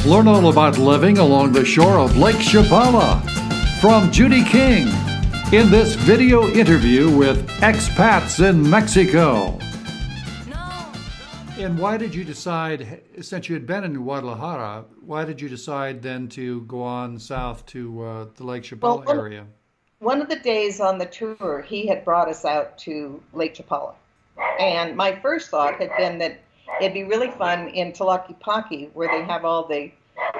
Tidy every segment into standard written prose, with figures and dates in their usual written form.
Learn all about living along the shore of Lake Chapala from Judy King in this video interview with expats in Mexico. And why did you decide, since you had been in Guadalajara, why did you decide then to go on south to the Lake Well, Chapala area? one of the days on the tour, he had brought us out to Lake Chapala. And my first thought had been that it'd be really fun in Tlaquepaque, where they have all the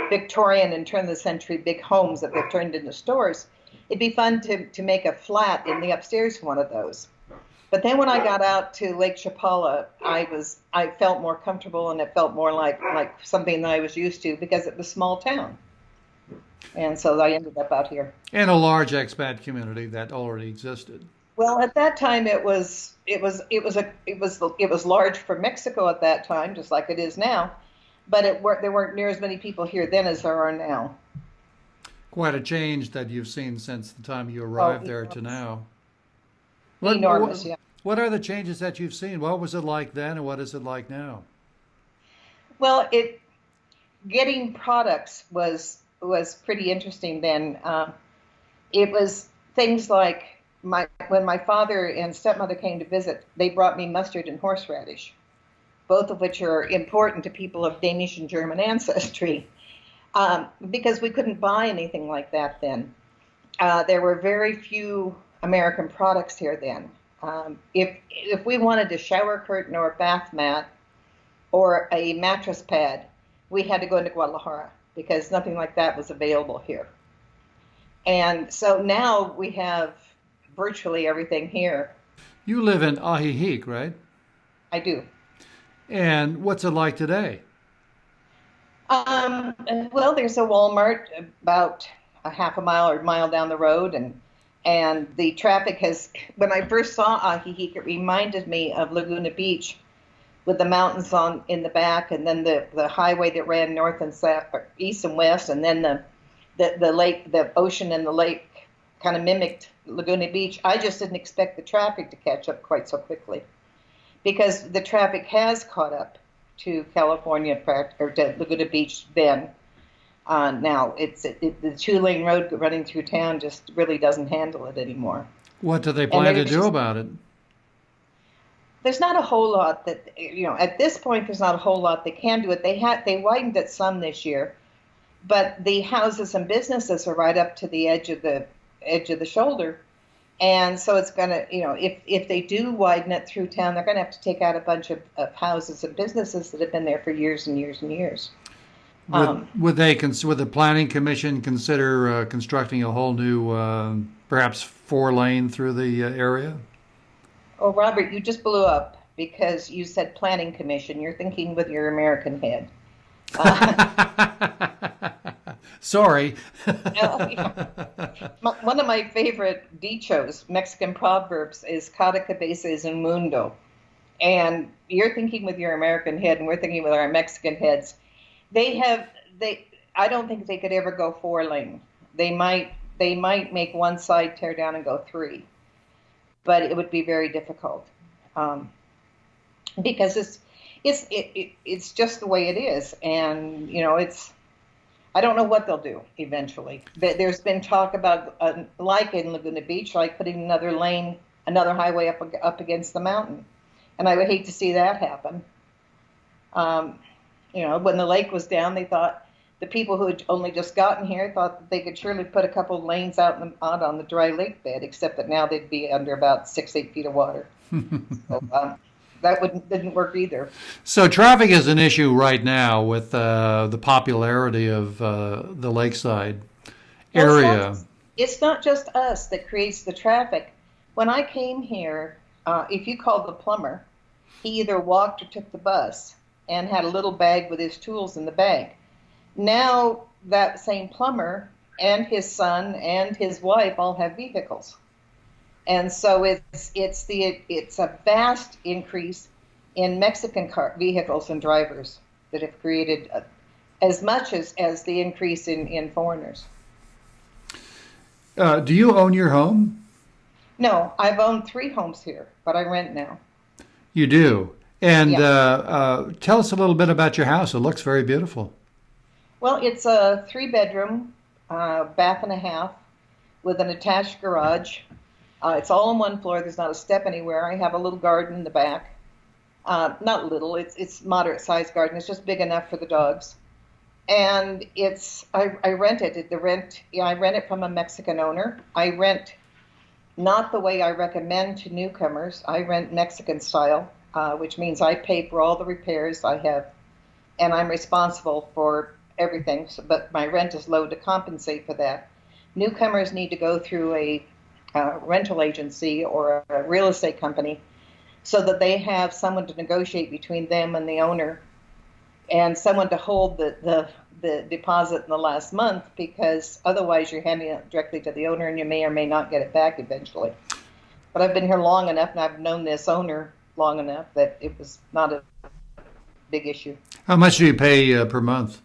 Victorian and turn of the century big homes that they've turned into stores. It'd be fun to make a flat in the upstairs of one of those. But then when I got out to Lake Chapala, I felt more comfortable, and it felt more like something that I was used to because it was a small town. And so I ended up out here. And a large expat community that already existed. Well, at that time it was large for Mexico at that time, just like it is now. But there weren't near as many people here then as there are now. Quite a change that you've seen since the time you Oh, arrived there to enormous. now. Enormous, yeah. What are the changes that you've seen? What was it like then and what is it like now? Well, getting products was pretty interesting then. It was things like when my father and stepmother came to visit, they brought me mustard and horseradish, both of which are important to people of Danish and German ancestry, because we couldn't buy anything like that then. There were very few American products here then. If we wanted a shower curtain or a bath mat or a mattress pad, we had to go into Guadalajara because nothing like that was available here. And so now we have virtually everything here. You live in Ajijic, right? I do. And what's it like today? Well, there's a Walmart about a half a mile or a mile down the road, and the traffic has. When I first saw Ajijic, it reminded me of Laguna Beach, with the mountains in the back, and then the highway that ran north and south, or east and west, and then the lake, the ocean, and the lake kind of mimicked Laguna Beach. I just didn't expect the traffic to catch up quite so quickly, because the traffic has caught up to California or to Laguna Beach then. Now the two-lane road running through town just really doesn't handle it anymore. What do they And plan to do about it? there's not a whole lot that, at this point there's not a whole lot they can do it. They widened it some this year, but the houses and businesses are right up to the edge of the shoulder. And so it's going to, if they do widen it through town, they're going to have to take out a bunch of houses and businesses that have been there for years and years and years. Would the Planning Commission consider constructing a whole new, perhaps 4-lane through the area? Oh, Robert, you just blew up because you said Planning Commission. You're thinking with your American head. Sorry. One of my favorite dichos, Mexican proverbs, is "Cada cabeza es un mundo," and you're thinking with your American head, and we're thinking with our Mexican heads. I don't think they could ever go 4-lane. They might make one side tear down and go 3, but it would be very difficult because it's just the way it is, and I don't know what they'll do eventually. There's been talk about, like in Laguna Beach, like putting another lane, another highway up against the mountain. And I would hate to see that happen. When the lake was down, they thought the people who had only just gotten here thought that they could surely put a couple of lanes out on the dry lake bed, except that now they'd be under about 8 feet of water. So, that didn't work either. So traffic is an issue right now with the popularity of the lakeside area. It's not just us that creates the traffic. When I came here, if you called the plumber, he either walked or took the bus and had a little bag with his tools in the bag. Now that same plumber and his son and his wife all have vehicles. And so it's a vast increase in Mexican vehicles and drivers that have created as much as the increase in foreigners. Do you own your home? No, I've owned 3 homes here, but I rent now. You do. And Yeah. tell us a little bit about your house. It looks very beautiful. Well, it's a 3-bedroom, bath and a half with an attached garage. It's all on one floor. There's not a step anywhere. I have a little garden in the back. Not little. It's moderate sized garden. It's just big enough for the dogs. And I rent it. I rent it from a Mexican owner. I rent not the way I recommend to newcomers. I rent Mexican style, which means I pay for all the repairs I have, and I'm responsible for everything. But my rent is low to compensate for that. Newcomers need to go through a rental agency or a real estate company so that they have someone to negotiate between them and the owner, and someone to hold the deposit in the last month, because otherwise you're handing it directly to the owner and you may or may not get it back eventually. But I've been here long enough and I've known this owner long enough that it was not a big issue. How much do you pay per month?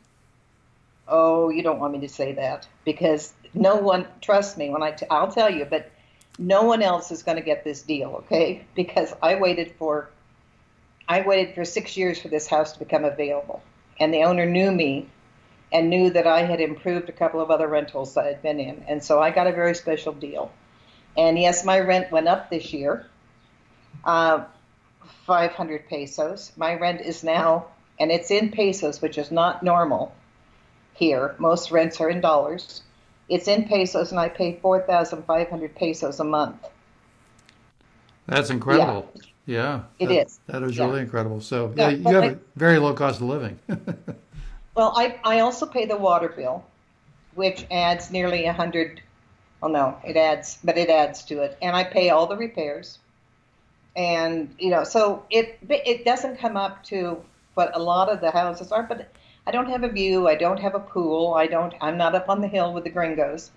Oh, you don't want me to say that, because no one, trust me when I'll tell you, but no one else is going to get this deal, okay? Because I waited for 6 years for this house to become available, and the owner knew me and knew that I had improved a couple of other rentals that I'd been in, and so I got a very special deal. And yes, my rent went up this year, 500 pesos. My rent is now, and it's in pesos, which is not normal here. Most rents are in dollars. It's in pesos, and I pay 4,500 pesos a month. That's incredible. Yeah, it is. That is really incredible. So Yeah, you have a very low cost of living. Well, I also pay the water bill, which adds nearly 100. Well, no, it adds to it, and I pay all the repairs, and so it doesn't come up to what a lot of the houses are. But I don't have a view. I don't have a pool. I'm not up on the hill with the gringos.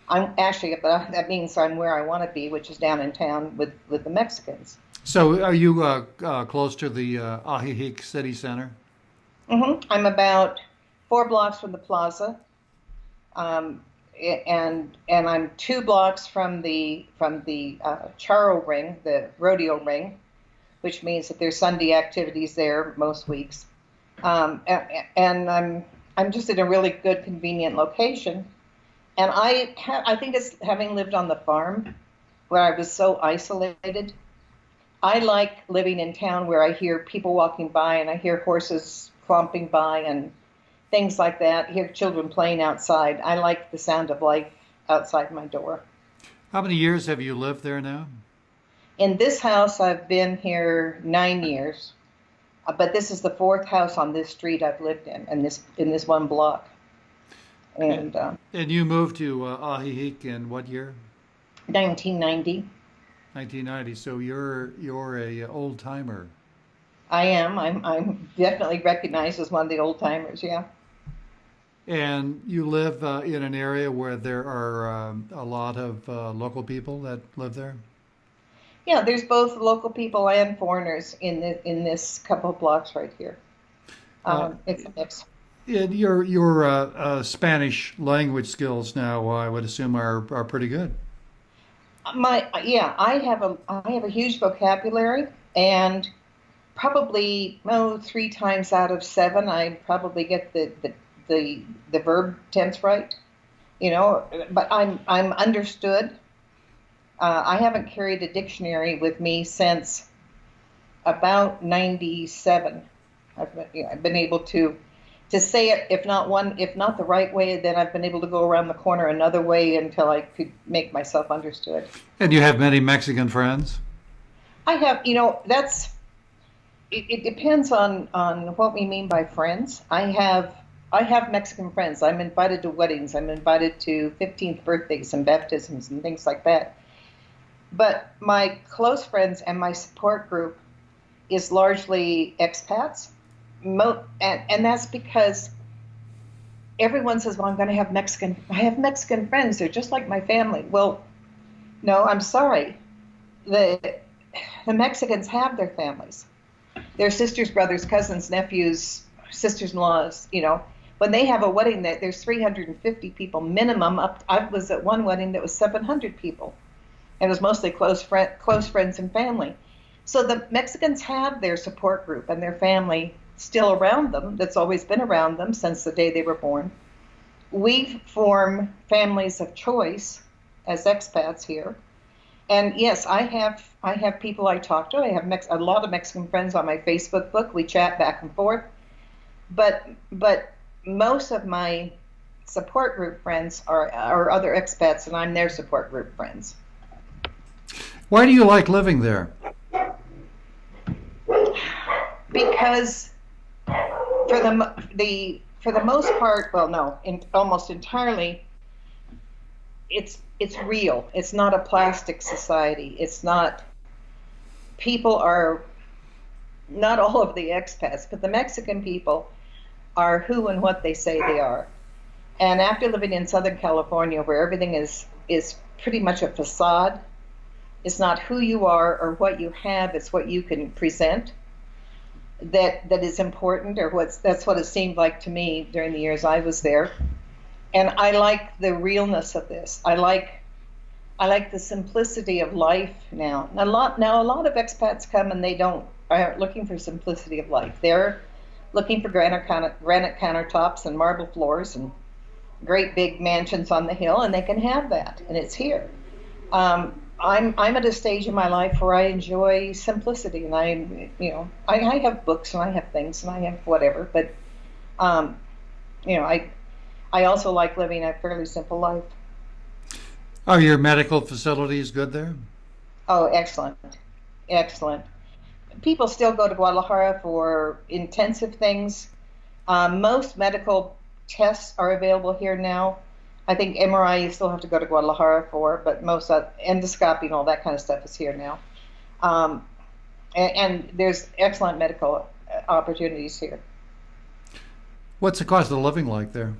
I'm actually, but that means I'm where I want to be, which is down in town with the Mexicans. So are you close to the Ajijic city center? Mm-hmm. I'm about 4 blocks from the plaza, and I'm 2 blocks from the Charro ring, the rodeo ring, which means that there's Sunday activities there most weeks. And I'm just in a really good, convenient location. And I think it's having lived on the farm where I was so isolated. I like living in town where I hear people walking by and I hear horses clomping by and things like that. I hear children playing outside. I like the sound of life outside my door. How many years have you lived there now? In this house, I've been here 9 years, but this is the 4th house on this street I've lived in this one block. And you moved to Ajijic in what year? 1990. 1990. So you're a old timer. I am. I'm definitely recognized as one of the old timers. Yeah. And you live in an area where there are a lot of local people that live there? Yeah, there's both local people and foreigners in this couple of blocks right here. It's a mix. And your Spanish language skills now, I would assume, are pretty good. I have a huge vocabulary, and probably 3 times out of 7 I probably get the verb tense right. But I'm understood. I haven't carried a dictionary with me since about 97. I've been able to say it, if not the right way, then I've been able to go around the corner another way until I could make myself understood. And you have many Mexican friends? I have, it depends on what we mean by friends. I have Mexican friends. I'm invited to weddings. I'm invited to 15th birthdays and baptisms and things like that. But my close friends and my support group is largely expats. And that's because everyone says, well, I have Mexican friends. They're just like my family. Well, no, I'm sorry. The Mexicans have their families. Their sisters, brothers, cousins, nephews, sisters-in-laws, when they have a wedding, there's 350 people minimum. I was at one wedding that was 700 people. And it was mostly close friends and family. So the Mexicans have their support group and their family still around them, that's always been around them since the day they were born. We form families of choice as expats here. And yes, I have people I talk to. I have a lot of Mexican friends on my Facebook book. We chat back and forth. But most of my support group friends are other expats, and I'm their support group friends. Why do you like living there? Because for the most part, well, no, almost entirely, it's real. It's not a plastic society. It's not. People are not all of the expats, but the Mexican people are who and what they say they are. And after living in Southern California, where everything is pretty much a facade, it's not who you are or what you have, it's what you can present that is important, or that's what it seemed like to me during the years I was there. And I like the realness of this. I like the simplicity of life now. A lot of expats come and they aren't looking for simplicity of life. They're looking for granite countertops and marble floors and great big mansions on the hill, and they can have that, and it's here. I'm at a stage in my life where I enjoy simplicity, and I have books and I have things and I have whatever, but I also like living a fairly simple life. Are your medical facilities good there? Oh, excellent. People still go to Guadalajara for intensive things. Most medical tests are available here now. I think MRI you still have to go to Guadalajara for, but most endoscopy and all that kind of stuff is here now. And there's excellent medical opportunities here. What's the cost of living like there?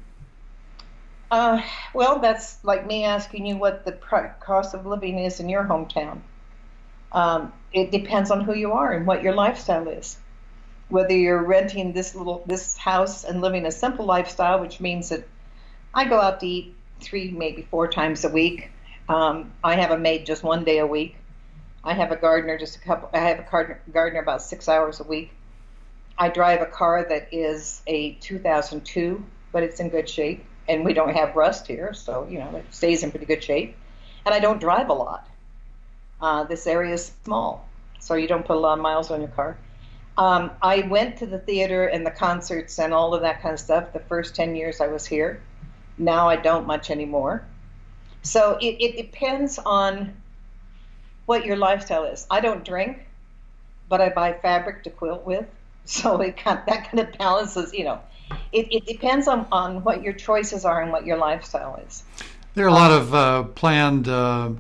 Well, that's like me asking you what the cost of living is in your hometown. It depends on who you are and what your lifestyle is. Whether you're renting this house and living a simple lifestyle, which means that I go out to eat 3, maybe 4 times a week. I have a maid just 1 day a week. I have a gardener gardener about 6 hours a week. I drive a car that is a 2002, but it's in good shape, and we don't have rust here, so it stays in pretty good shape. And I don't drive a lot. This area is small, so you don't put a lot of miles on your car. I went to the theater and the concerts and all of that kind of stuff the first 10 years I was here. Now I don't much anymore. So it depends on what your lifestyle is. I don't drink, but I buy fabric to quilt with. So that kind of balances, It depends on what your choices are and what your lifestyle is. There are a lot of planned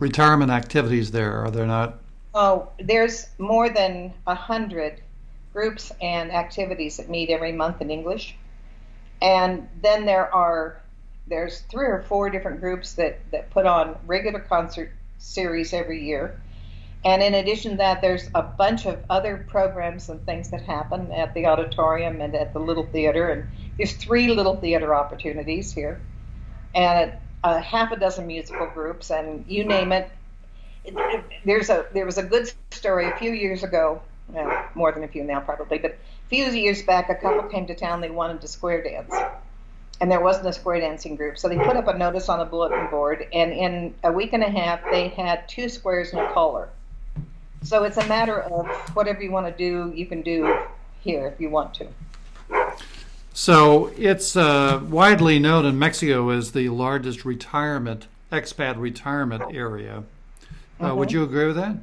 retirement activities there, are there not? Oh, there's more than 100 groups and activities that meet every month in English. And then there's 3 or 4 different groups that put on regular concert series every year. And in addition to that, there's a bunch of other programs and things that happen at the auditorium and at the Little Theater. And there's 3 Little Theater opportunities here, and half a dozen musical groups, and you name it. There was a good story a few years ago, well, more than a few now probably, but a few years back, a couple came to town. They wanted to square dance, and there wasn't a square dancing group. So they put up a notice on a bulletin board, and in a week and a half, they had 2 squares and a caller. So it's a matter of whatever you want to do, you can do here if you want to. So it's widely known in Mexico as the largest expat retirement area. Would you agree with that?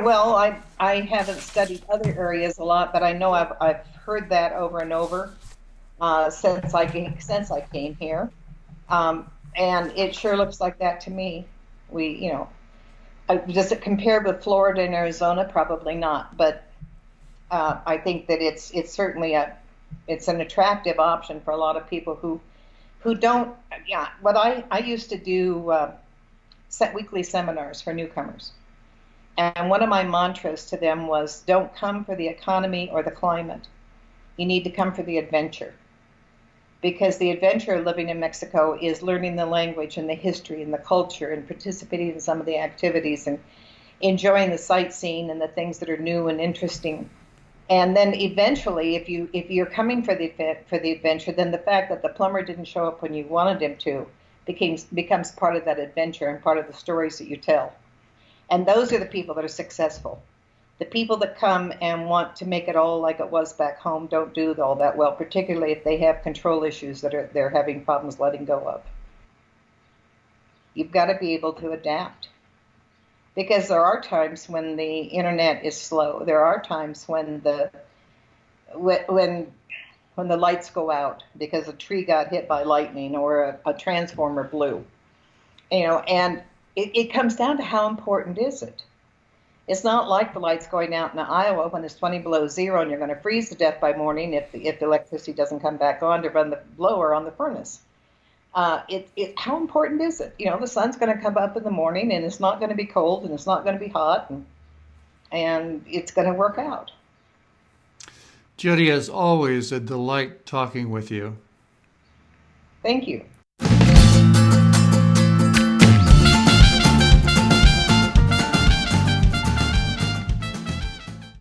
Well, I haven't studied other areas a lot, but I know I've heard that over and over since I came here, and it sure looks like that to me. Does it compare with Florida and Arizona? Probably not, but I think that it's certainly it's an attractive option for a lot of people who don't. Yeah, what I used to do weekly seminars for newcomers, and one of my mantras to them was, "Don't come for the economy or the climate. You need to come for the adventure." Because the adventure of living in Mexico is learning the language and the history and the culture and participating in some of the activities and enjoying the sightseeing and the things that are new and interesting. And then eventually, if you're coming for the adventure, then the fact that the plumber didn't show up when you wanted him to becomes part of that adventure and part of the stories that you tell. And those are the people that are successful. The people that come and want to make it all like it was back home don't do all that well, particularly if they have control issues that they're having problems letting go of. You've got to be able to adapt. Because there are times when the internet is slow. There are times when when the lights go out because a tree got hit by lightning or a transformer blew. And it comes down to how important is it. It's not like the lights going out in Iowa when it's 20 below zero and you're going to freeze to death by morning if the electricity doesn't come back on to run the blower on the furnace. How important is it? The sun's going to come up in the morning and it's not going to be cold and it's not going to be hot and it's going to work out. Judy, as always, a delight talking with you. Thank you.